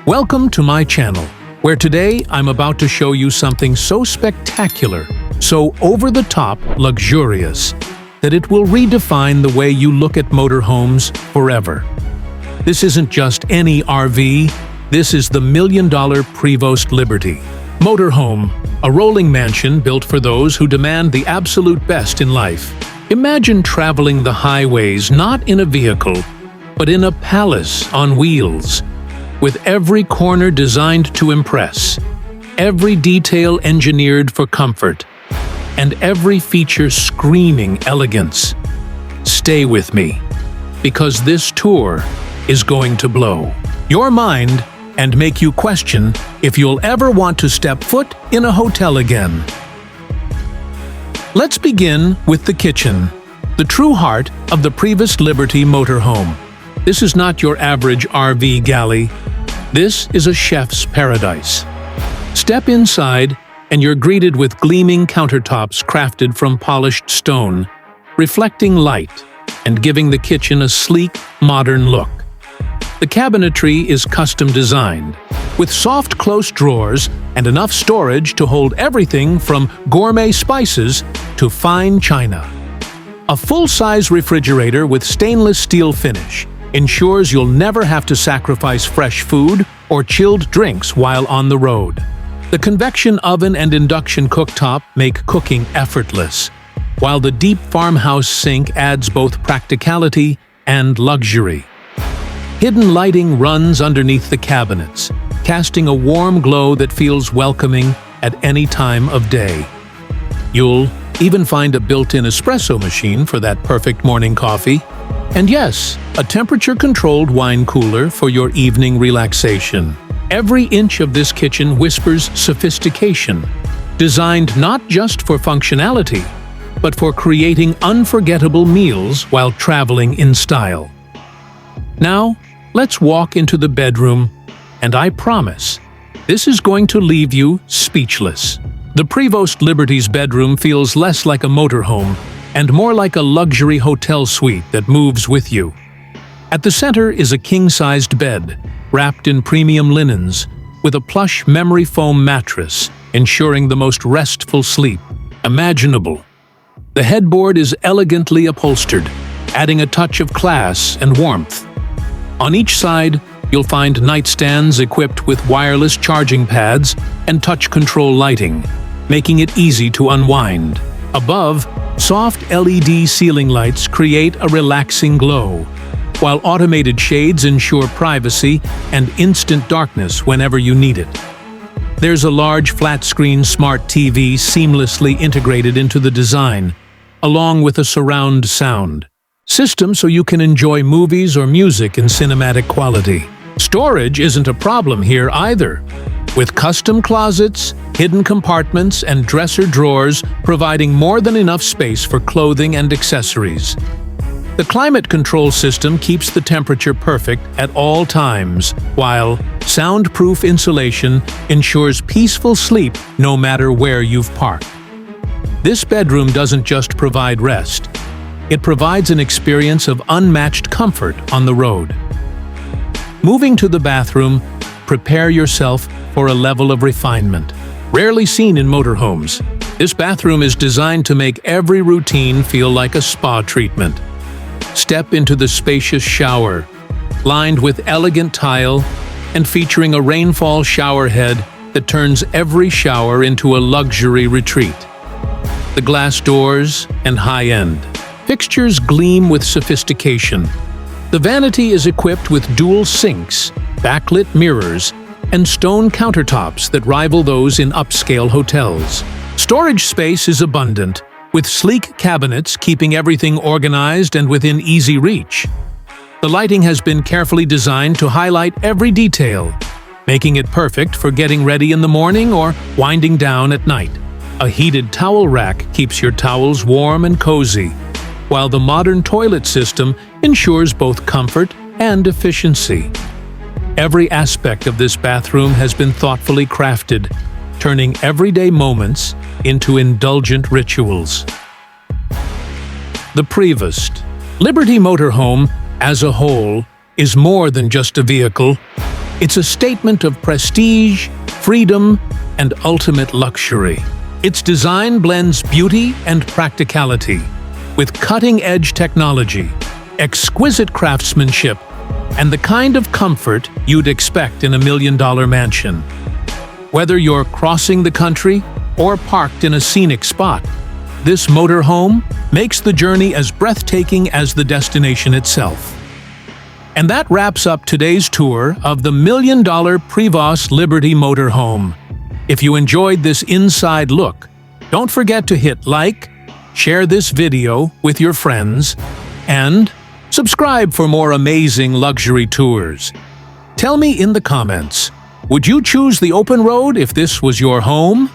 Welcome to my channel, where today I'm about to show you something so spectacular, so over-the-top luxurious, that it will redefine the way you look at motorhomes forever. This isn't just any RV, this is the million-dollar Prevost Liberty Motorhome, a rolling mansion built for those who demand the absolute best in life. Imagine traveling the highways not in a vehicle, but in a palace on wheels, with every corner designed to impress, every detail engineered for comfort, and every feature screaming elegance. Stay with me, because this tour is going to blow your mind and make you question if you'll ever want to step foot in a hotel again. Let's begin with the kitchen, the true heart of the Prevost Liberty Motorhome. This is not your average RV galley. This is a chef's paradise. Step inside and you're greeted with gleaming countertops crafted from polished stone, reflecting light and giving the kitchen a sleek, modern look. The cabinetry is custom designed, with soft close drawers and enough storage to hold everything from gourmet spices to fine china. A full-size refrigerator with stainless steel finish ensures you'll never have to sacrifice fresh food or chilled drinks while on the road. The convection oven and induction cooktop make cooking effortless, while the deep farmhouse sink adds both practicality and luxury. Hidden lighting runs underneath the cabinets, casting a warm glow that feels welcoming at any time of day. You'll even find a built-in espresso machine for that perfect morning coffee. And yes, a temperature-controlled wine cooler for your evening relaxation. Every inch of this kitchen whispers sophistication, designed not just for functionality, but for creating unforgettable meals while traveling in style. Now, let's walk into the bedroom, and I promise, this is going to leave you speechless. The Prevost Liberty's bedroom feels less like a motorhome and more like a luxury hotel suite that moves with you. At the center is a king-sized bed, wrapped in premium linens, with a plush memory foam mattress, ensuring the most restful sleep imaginable. The headboard is elegantly upholstered, adding a touch of class and warmth. On each side, you'll find nightstands equipped with wireless charging pads and touch control lighting, making it easy to unwind. Above, soft LED ceiling lights create a relaxing glow, while automated shades ensure privacy and instant darkness whenever you need it. There's a large flat-screen smart TV seamlessly integrated into the design, along with a surround sound system so you can enjoy movies or music in cinematic quality. Storage isn't a problem here either, with custom closets, hidden compartments, and dresser drawers providing more than enough space for clothing and accessories. The climate control system keeps the temperature perfect at all times, while soundproof insulation ensures peaceful sleep no matter where you've parked. This bedroom doesn't just provide rest, it provides an experience of unmatched comfort on the road. Moving to the bathroom, prepare yourself for a level of refinement rarely seen in motorhomes. This bathroom is designed to make every routine feel like a spa treatment. Step into the spacious shower, lined with elegant tile and featuring a rainfall shower head that turns every shower into a luxury retreat. The glass doors and high-end fixtures gleam with sophistication. The vanity is equipped with dual sinks, backlit mirrors, and stone countertops that rival those in upscale hotels. Storage space is abundant, with sleek cabinets keeping everything organized and within easy reach. The lighting has been carefully designed to highlight every detail, making it perfect for getting ready in the morning or winding down at night. A heated towel rack keeps your towels warm and cozy, while the modern toilet system ensures both comfort and efficiency. Every aspect of this bathroom has been thoughtfully crafted, turning everyday moments into indulgent rituals. The Prevost Liberty Motorhome, as a whole, is more than just a vehicle. It's a statement of prestige, freedom, and ultimate luxury. Its design blends beauty and practicality, with cutting-edge technology, exquisite craftsmanship, and the kind of comfort you'd expect in a million-dollar mansion. Whether you're crossing the country or parked in a scenic spot, this motorhome makes the journey as breathtaking as the destination itself. And that wraps up today's tour of the million-dollar Prevost Liberty Motorhome. If you enjoyed this inside look, don't forget to hit like, share this video with your friends, and subscribe for more amazing luxury tours. Tell me in the comments, would you choose the open road if this was your home?